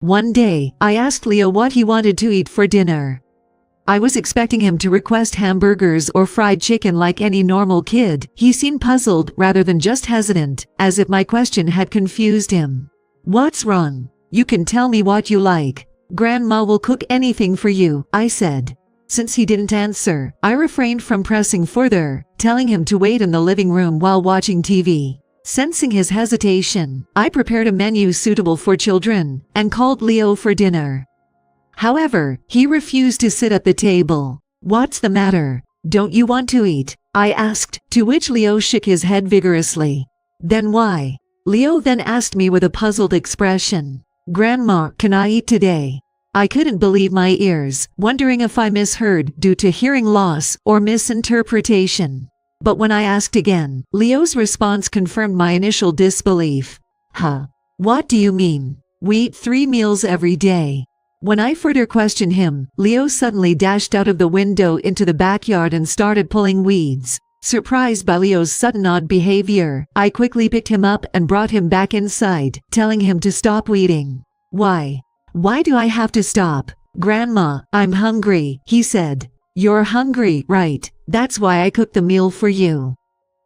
One day, I asked Leo what he wanted to eat for dinner. I was expecting him to request hamburgers or fried chicken like any normal kid. He seemed puzzled rather than just hesitant, as if my question had confused him. "What's wrong? You can tell me what you like. Grandma will cook anything for you," I said. Since he didn't answer, I refrained from pressing further, telling him to wait in the living room while watching TV. Sensing his hesitation, I prepared a menu suitable for children and called Leo for dinner. However, he refused to sit at the table. "What's the matter? Don't you want to eat?" I asked, to which Leo shook his head vigorously. "Then why?" Leo then asked me with a puzzled expression. "Grandma, can I eat today?" I couldn't believe my ears, wondering if I misheard due to hearing loss or misinterpretation. But when I asked again, Leo's response confirmed my initial disbelief. "Huh? What do you mean? We eat 3 meals every day." When I further questioned him, Leo suddenly dashed out of the window into the backyard and started pulling weeds. Surprised by Leo's sudden odd behavior, I quickly picked him up and brought him back inside, telling him to stop weeding. "Why? Why do I have to stop?" "Grandma, I'm hungry," he said. "You're hungry, right? That's why I cooked the meal for you."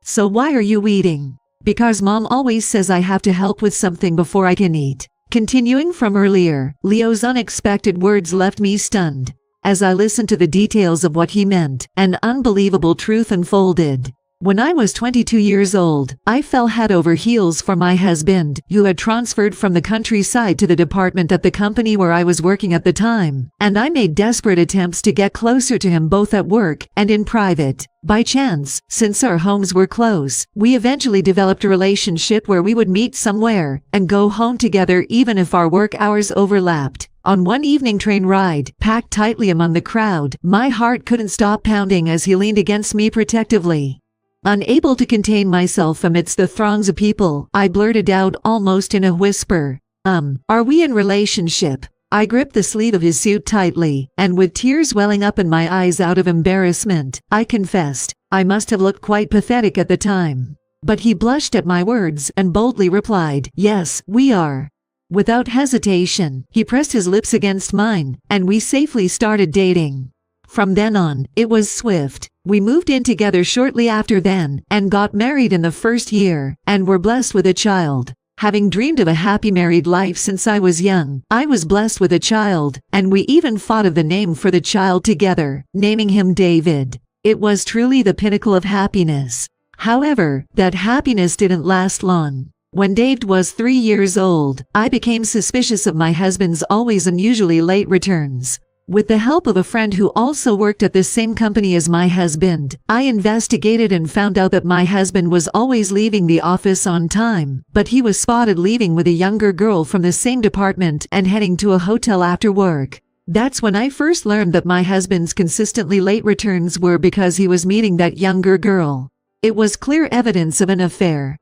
"So why are you weeding?" "Because Mom always says I have to help with something before I can eat." Continuing from earlier, Leo's unexpected words left me stunned. As I listened to the details of what he meant, an unbelievable truth unfolded. When I was 22 years old, I fell head over heels for my husband, who had transferred from the countryside to the department at the company where I was working at the time, and I made desperate attempts to get closer to him both at work and in private. By chance, since our homes were close, we eventually developed a relationship where we would meet somewhere and go home together even if our work hours overlapped. On one evening train ride, packed tightly among the crowd, my heart couldn't stop pounding as he leaned against me protectively. Unable to contain myself amidst the throngs of people, I blurted out almost in a whisper, "Are we in relationship?" I gripped the sleeve of his suit tightly, and with tears welling up in my eyes out of embarrassment, I confessed, I must have looked quite pathetic at the time. But he blushed at my words and boldly replied, "Yes, we are." Without hesitation, he pressed his lips against mine, and we safely started dating. From then on, it was swift. We moved in together shortly after then, and got married in the first year, and were blessed with a child. Having dreamed of a happy married life since I was young, I was blessed with a child, and we even thought of the name for the child together, naming him David. It was truly the pinnacle of happiness. However, that happiness didn't last long. When David was 3 years old, I became suspicious of my husband's always unusually late returns. With the help of a friend who also worked at the same company as my husband, I investigated and found out that my husband was always leaving the office on time, but he was spotted leaving with a younger girl from the same department and heading to a hotel after work. That's when I first learned that my husband's consistently late returns were because he was meeting that younger girl. It was clear evidence of an affair.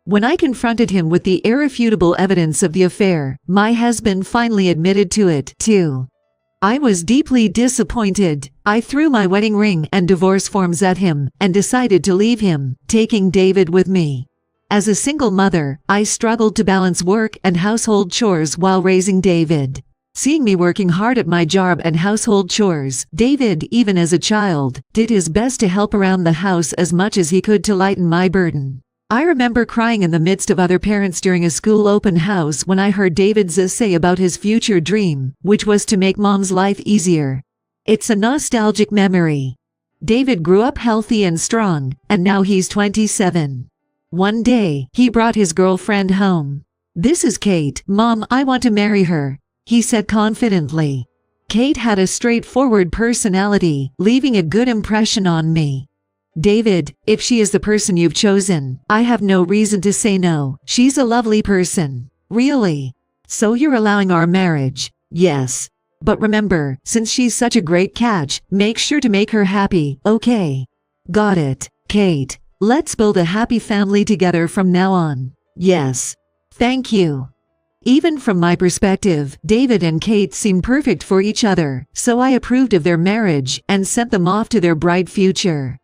When I confronted him with the irrefutable evidence of the affair, my husband finally admitted to it, too. I was deeply disappointed. I threw my wedding ring and divorce forms at him and decided to leave him, taking David with me. As a single mother, I struggled to balance work and household chores while raising David. Seeing me working hard at my job and household chores, David, even as a child, did his best to help around the house as much as he could to lighten my burden. I remember crying in the midst of other parents during a school open house when I heard David's essay about his future dream, which was to make Mom's life easier. It's a nostalgic memory. David grew up healthy and strong, and now he's 27. One day, he brought his girlfriend home. "This is Kate, Mom, I want to marry her," he said confidently. Kate had a straightforward personality, leaving a good impression on me. "David, if she is the person you've chosen, I have no reason to say no. She's a lovely person." "Really? So you're allowing our marriage?" "Yes. But remember, since she's such a great catch, make sure to make her happy, okay?" "Got it, Kate. Let's build a happy family together from now on." "Yes. Thank you." Even from my perspective, David and Kate seemed perfect for each other, so I approved of their marriage and sent them off to their bright future.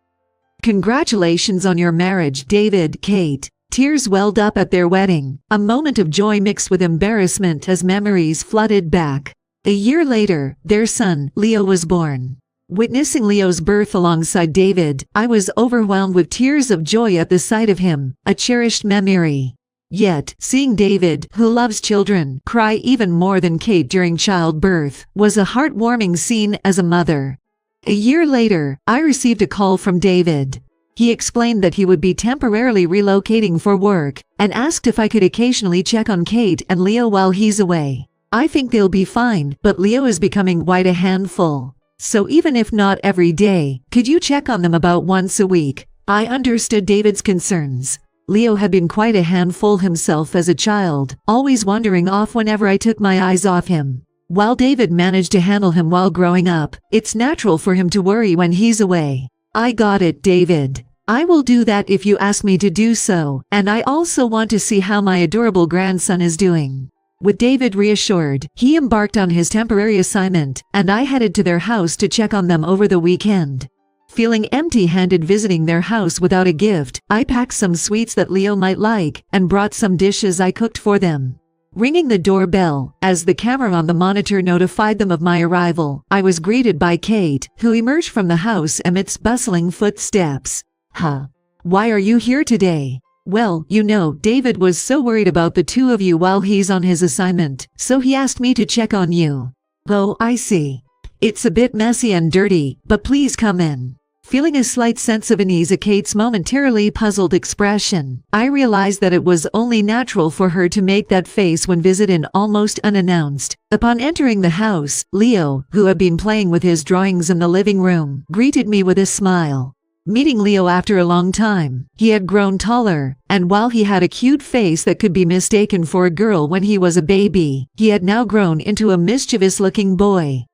"Congratulations on your marriage, David, Kate. Tears welled up at their wedding, a moment of joy mixed with embarrassment as memories flooded back. A year later, their son, Leo, was born. Witnessing Leo's birth alongside David, I was overwhelmed with tears of joy at the sight of him, a cherished memory. Yet, seeing David, who loves children, cry even more than Kate during childbirth, was a heartwarming scene as a mother. A year later, I received a call from David. He explained that he would be temporarily relocating for work, and asked if I could occasionally check on Kate and Leo while he's away. I think they'll be fine, but Leo is becoming quite a handful. So even if not every day, could you check on them about once a week? I understood David's concerns. Leo had been quite a handful himself as a child, always wandering off whenever I took my eyes off him. While David managed to handle him while growing up, it's natural for him to worry when he's away. I got it, David. I will do that if you ask me to do so, and I also want to see how my adorable grandson is doing. With David reassured, he embarked on his temporary assignment, and I headed to their house to check on them over the weekend. Feeling empty-handed visiting their house without a gift, I packed some sweets that Leo might like, and brought some dishes I cooked for them. Ringing the doorbell, as the camera on the monitor notified them of my arrival, I was greeted by Kate, who emerged from the house amidst bustling footsteps. Huh. Why are you here today? Well, you know, David was so worried about the two of you while he's on his assignment, so he asked me to check on you. Oh, I see. It's a bit messy and dirty, but please come in. Feeling a slight sense of unease at Kate's momentarily puzzled expression, I realized that it was only natural for her to make that face when visited almost unannounced. Upon entering the house, Leo, who had been playing with his drawings in the living room, greeted me with a smile. Meeting Leo after a long time, he had grown taller, and while he had a cute face that could be mistaken for a girl when he was a baby, he had now grown into a mischievous-looking boy.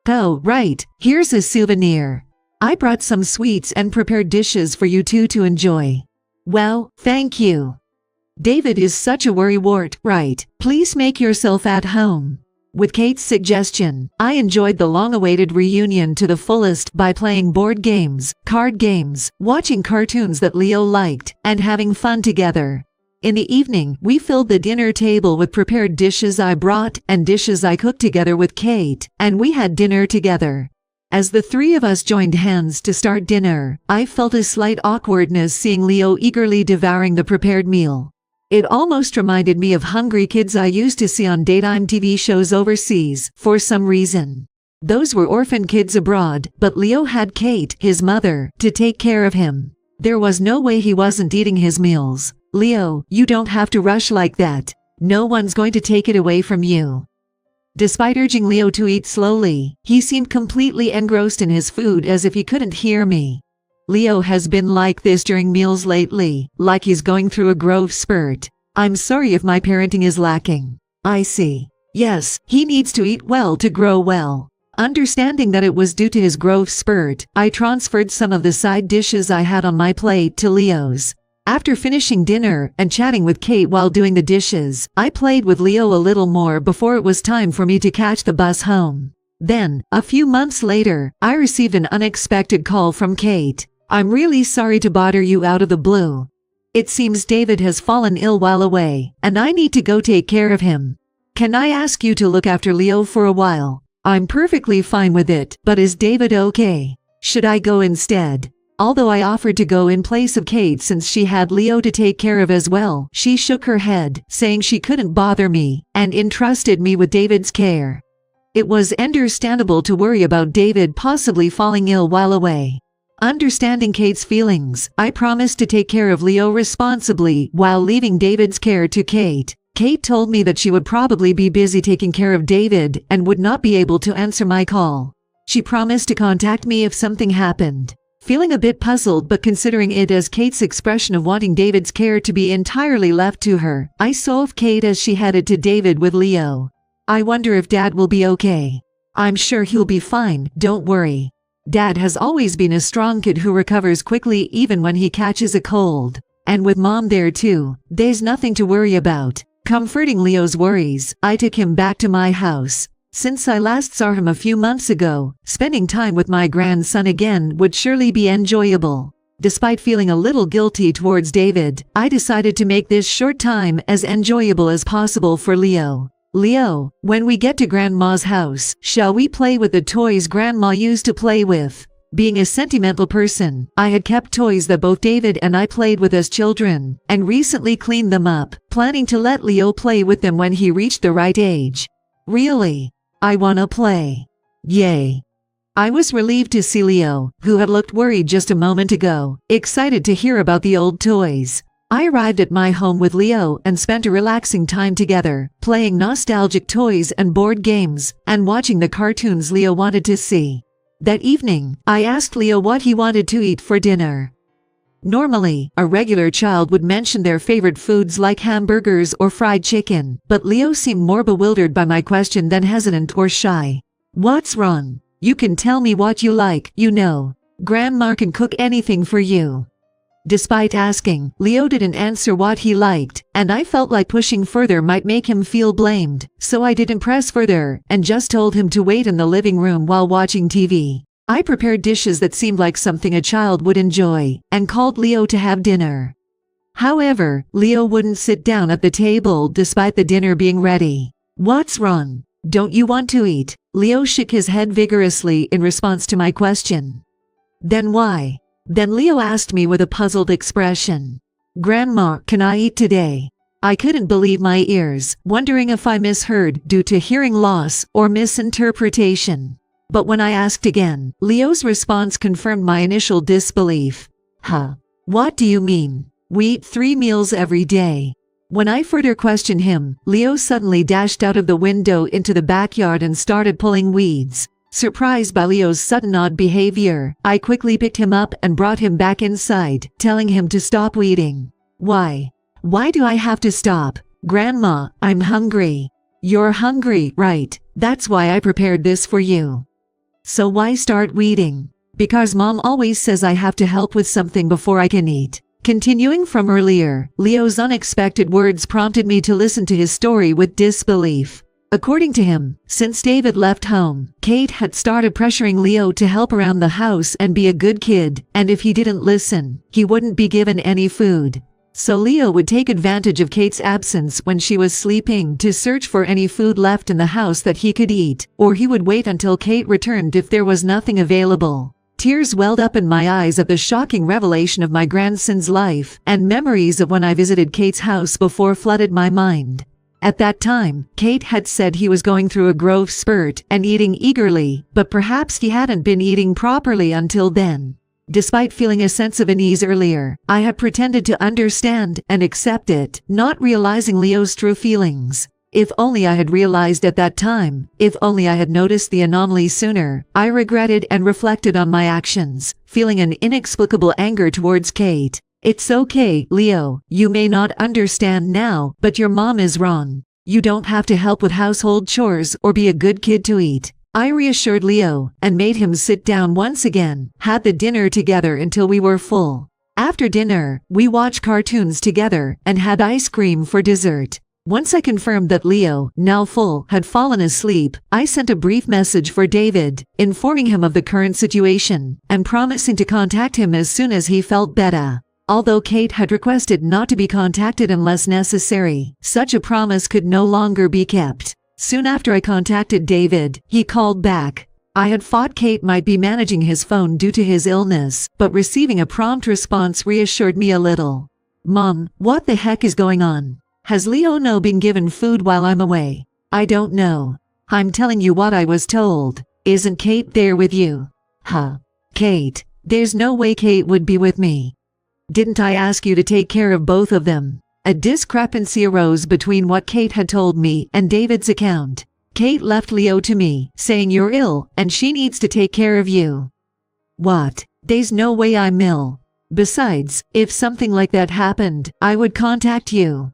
Oh, right, here's a souvenir. I brought some sweets and prepared dishes for you two to enjoy. Well, thank you. David is such a worrywart, right? Please make yourself at home. With Kate's suggestion, I enjoyed the long-awaited reunion to the fullest by playing board games, card games, watching cartoons that Leo liked, and having fun together. In the evening, we filled the dinner table with prepared dishes I brought and dishes I cooked together with Kate, and we had dinner together. As the three of us joined hands to start dinner, I felt a slight awkwardness seeing Leo eagerly devouring the prepared meal. It almost reminded me of hungry kids I used to see on daytime TV shows overseas, for some reason. Those were orphan kids abroad, but Leo had Kate, his mother, to take care of him. There was no way he wasn't eating his meals. Leo, you don't have to rush like that. No one's going to take it away from you. Despite urging Leo to eat slowly, he seemed completely engrossed in his food as if he couldn't hear me. Leo has been like this during meals lately, like he's going through a growth spurt. I'm sorry if my parenting is lacking. I see. Yes, he needs to eat well to grow well. Understanding that it was due to his growth spurt, I transferred some of the side dishes I had on my plate to Leo's. After finishing dinner and chatting with Kate while doing the dishes, I played with Leo a little more before it was time for me to catch the bus home. Then, a few months later, I received an unexpected call from Kate. I'm really sorry to bother you out of the blue. It seems David has fallen ill while away, and I need to go take care of him. Can I ask you to look after Leo for a while? I'm perfectly fine with it, but is David okay? Should I go instead? Although I offered to go in place of Kate since she had Leo to take care of as well, she shook her head, saying she couldn't bother me, and entrusted me with David's care. It was understandable to worry about David possibly falling ill while away. Understanding Kate's feelings, I promised to take care of Leo responsibly while leaving David's care to Kate. Kate told me that she would probably be busy taking care of David and would not be able to answer my call. She promised to contact me if something happened. Feeling a bit puzzled but considering it as Kate's expression of wanting David's care to be entirely left to her, I saw of Kate as she headed to David with Leo. I wonder if Dad will be okay. I'm sure he'll be fine, don't worry. Dad has always been a strong kid who recovers quickly even when he catches a cold. And with Mom there too, there's nothing to worry about. Comforting Leo's worries, I took him back to my house. Since I last saw him a few months ago, spending time with my grandson again would surely be enjoyable. Despite feeling a little guilty towards David, I decided to make this short time as enjoyable as possible for Leo. Leo, when we get to Grandma's house, shall we play with the toys Grandma used to play with? Being a sentimental person, I had kept toys that both David and I played with as children, and recently cleaned them up, planning to let Leo play with them when he reached the right age. Really? I wanna play. Yay. I was relieved to see Leo, who had looked worried just a moment ago, excited to hear about the old toys. I arrived at my home with Leo and spent a relaxing time together, playing nostalgic toys and board games, and watching the cartoons Leo wanted to see. That evening, I asked Leo what he wanted to eat for dinner. Normally, a regular child would mention their favorite foods like hamburgers or fried chicken, but Leo seemed more bewildered by my question than hesitant or shy. What's wrong? You can tell me what you like, you know. Grandma can cook anything for you. Despite asking, Leo didn't answer what he liked, and I felt like pushing further might make him feel blamed, so I didn't press further and just told him to wait in the living room while watching TV. I prepared dishes that seemed like something a child would enjoy, and called Leo to have dinner. However, Leo wouldn't sit down at the table despite the dinner being ready. What's wrong? Don't you want to eat? Leo shook his head vigorously in response to my question. Then why? Then Leo asked me with a puzzled expression. Grandma, can I eat today? I couldn't believe my ears, wondering if I misheard due to hearing loss or misinterpretation. But when I asked again, Leo's response confirmed my initial disbelief. Huh? What do you mean? We eat 3 meals every day. When I further questioned him, Leo suddenly dashed out of the window into the backyard and started pulling weeds. Surprised by Leo's sudden odd behavior, I quickly picked him up and brought him back inside, telling him to stop weeding. Why? Why do I have to stop? Grandma, I'm hungry. You're hungry, right? That's why I prepared this for you. So why start weeding? Because Mom always says I have to help with something before I can eat. Continuing from earlier, Leo's unexpected words prompted me to listen to his story with disbelief. According to him, since David left home, Kate had started pressuring Leo to help around the house and be a good kid, and if he didn't listen, he wouldn't be given any food. So Leo would take advantage of Kate's absence when she was sleeping to search for any food left in the house that he could eat, or he would wait until Kate returned if there was nothing available. Tears welled up in my eyes at the shocking revelation of my grandson's life, and memories of when I visited Kate's house before flooded my mind. At that time, Kate had said he was going through a growth spurt and eating eagerly, but perhaps he hadn't been eating properly until then. Despite feeling a sense of unease earlier, I had pretended to understand and accept it, not realizing Leo's true feelings. If only I had realized at that time, if only I had noticed the anomaly sooner. I regretted and reflected on my actions, feeling an inexplicable anger towards Kate. It's okay, Leo, you may not understand now, but your mom is wrong. You don't have to help with household chores or be a good kid to eat. I reassured Leo and made him sit down once again, had the dinner together until we were full. After dinner, we watched cartoons together and had ice cream for dessert. Once I confirmed that Leo, now full, had fallen asleep, I sent a brief message for David, informing him of the current situation, and promising to contact him as soon as he felt better. Although Kate had requested not to be contacted unless necessary, such a promise could no longer be kept. Soon after I contacted David, he called back. I had thought Kate might be managing his phone due to his illness, but receiving a prompt response reassured me a little. Mom, what the heck is going on? Has Leo been given food while I'm away? I don't know. I'm telling you what I was told. Isn't Kate there with you? Huh? Kate? There's no way Kate would be with me. Didn't I ask you to take care of both of them? A discrepancy arose between what Kate had told me and David's account. Kate left Leo to me, saying you're ill and she needs to take care of you. What? There's no way I'm ill. Besides, if something like that happened, I would contact you.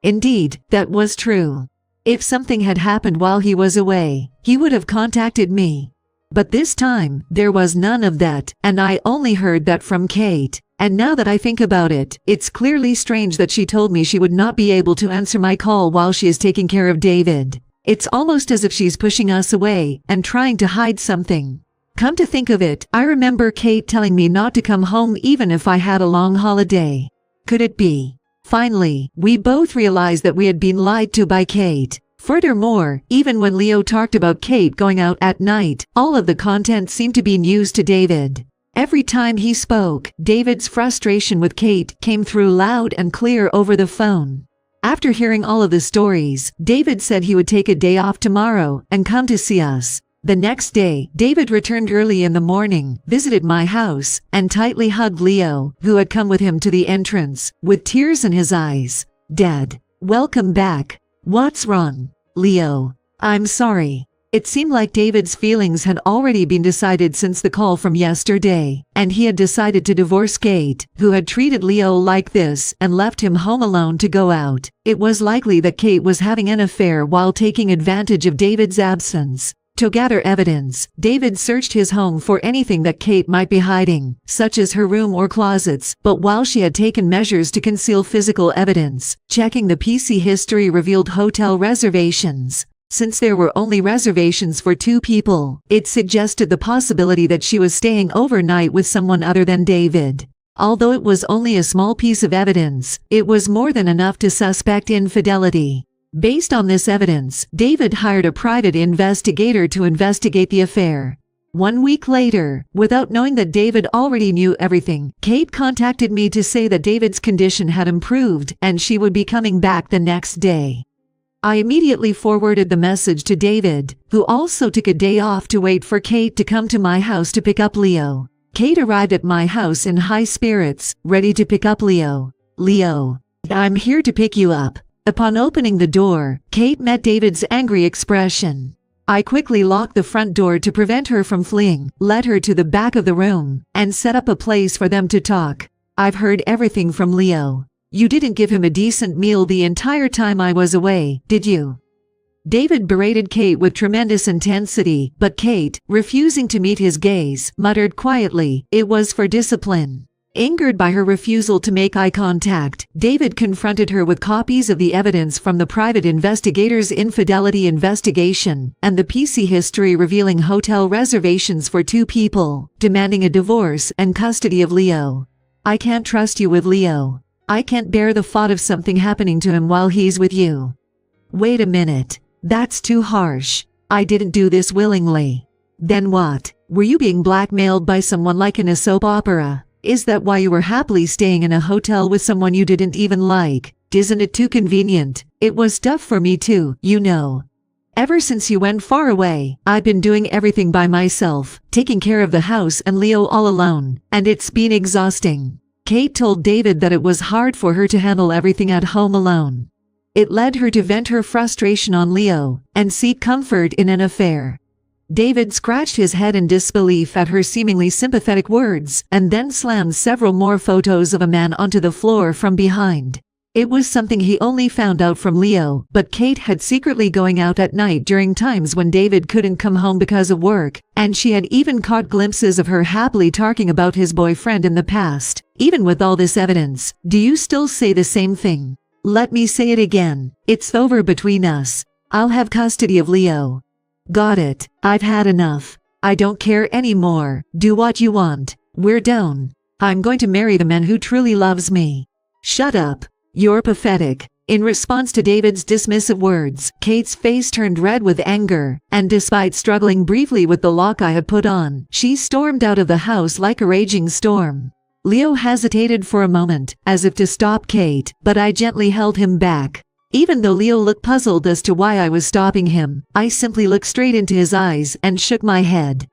Indeed, that was true. If something had happened while he was away, he would have contacted me. But this time, there was none of that, and I only heard that from Kate. And now that I think about it, it's clearly strange that she told me she would not be able to answer my call while she is taking care of David. It's almost as if she's pushing us away and trying to hide something. Come to think of it, I remember Kate telling me not to come home even if I had a long holiday. Could it be? Finally, we both realized that we had been lied to by Kate. Furthermore, even when Leo talked about Kate going out at night, all of the content seemed to be news to David. Every time he spoke, David's frustration with Kate came through loud and clear over the phone. After hearing all of the stories, David said he would take a day off tomorrow and come to see us. The next day, David returned early in the morning, visited my house, and tightly hugged Leo, who had come with him to the entrance, with tears in his eyes. "Dad, welcome back. What's wrong?" "Leo, I'm sorry." It seemed like David's feelings had already been decided since the call from yesterday, and he had decided to divorce Kate, who had treated Leo like this and left him home alone to go out. It was likely that Kate was having an affair while taking advantage of David's absence. To gather evidence, David searched his home for anything that Kate might be hiding, such as her room or closets, but while she had taken measures to conceal physical evidence, checking the PC history revealed hotel reservations. Since there were only reservations for 2 people, it suggested the possibility that she was staying overnight with someone other than David. Although it was only a small piece of evidence, it was more than enough to suspect infidelity. Based on this evidence, David hired a private investigator to investigate the affair. 1 week later, without knowing that David already knew everything, Kate contacted me to say that David's condition had improved and she would be coming back the next day. I immediately forwarded the message to David, who also took a day off to wait for Kate to come to my house to pick up Leo. Kate arrived at my house in high spirits, ready to pick up Leo. "Leo, I'm here to pick you up." Upon opening the door, Kate met David's angry expression. I quickly locked the front door to prevent her from fleeing, led her to the back of the room, and set up a place for them to talk. "I've heard everything from Leo. You didn't give him a decent meal the entire time I was away, did you?" David berated Kate with tremendous intensity, but Kate, refusing to meet his gaze, muttered quietly, "It was for discipline." Angered by her refusal to make eye contact, David confronted her with copies of the evidence from the private investigator's infidelity investigation and the PC history revealing hotel reservations for 2 people, demanding a divorce and custody of Leo. "I can't trust you with Leo. I can't bear the thought of something happening to him while he's with you." "Wait a minute. That's too harsh. I didn't do this willingly." "Then what? Were you being blackmailed by someone like in a soap opera? Is that why you were happily staying in a hotel with someone you didn't even like? Isn't it too convenient? It was tough for me too, you know. Ever since you went far away, I've been doing everything by myself, taking care of the house and Leo all alone, and it's been exhausting." Kate told David that it was hard for her to handle everything at home alone. It led her to vent her frustration on Leo and seek comfort in an affair. David scratched his head in disbelief at her seemingly sympathetic words and then slammed several more photos of a man onto the floor from behind. It was something he only found out from Leo, but Kate had secretly going out at night during times when David couldn't come home because of work, and she had even caught glimpses of her happily talking about his boyfriend in the past. Even with all this evidence, do you still say the same thing? Let me say it again. It's over between us. I'll have custody of Leo. Got it. I've had enough. I don't care anymore. Do what you want. We're done. I'm going to marry the man who truly loves me. Shut up. You're pathetic. In response to David's dismissive words, Kate's face turned red with anger, and despite struggling briefly with the lock I had put on, she stormed out of the house like a raging storm. Leo hesitated for a moment, as if to stop Kate, but I gently held him back. Even though Leo looked puzzled as to why I was stopping him, I simply looked straight into his eyes and shook my head.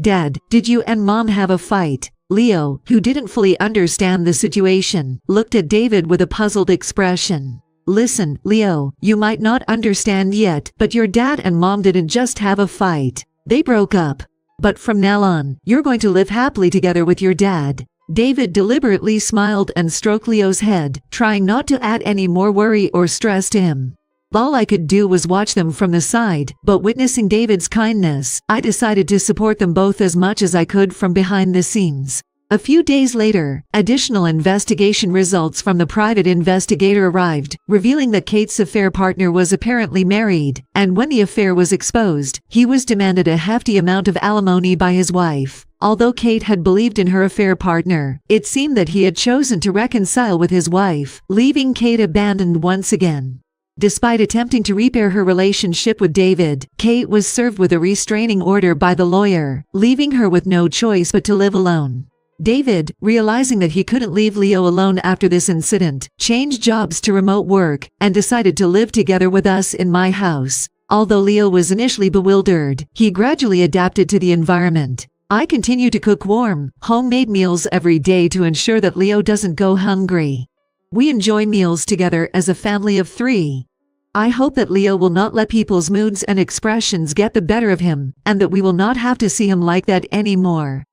"Dad, did you and Mom have a fight?" Leo, who didn't fully understand the situation, looked at David with a puzzled expression. "Listen, Leo, you might not understand yet, but your dad and Mom didn't just have a fight. They broke up. But from now on, you're going to live happily together with your dad." David deliberately smiled and stroked Leo's head, trying not to add any more worry or stress to him. All I could do was watch them from the side, but witnessing David's kindness, I decided to support them both as much as I could from behind the scenes. A few days later, additional investigation results from the private investigator arrived, revealing that Kate's affair partner was apparently married, and when the affair was exposed, he was demanded a hefty amount of alimony by his wife. Although Kate had believed in her affair partner, it seemed that he had chosen to reconcile with his wife, leaving Kate abandoned once again. Despite attempting to repair her relationship with David, Kate was served with a restraining order by the lawyer, leaving her with no choice but to live alone. David, realizing that he couldn't leave Leo alone after this incident, changed jobs to remote work, and decided to live together with us in my house. Although Leo was initially bewildered, he gradually adapted to the environment. I continue to cook warm, homemade meals every day to ensure that Leo doesn't go hungry. We enjoy meals together as a family of 3. I hope that Leo will not let people's moods and expressions get the better of him, and that we will not have to see him like that anymore.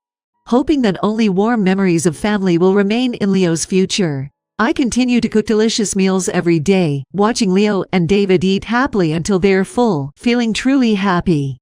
Hoping that only warm memories of family will remain in Leo's future. I continue to cook delicious meals every day, watching Leo and David eat happily until they are full, feeling truly happy.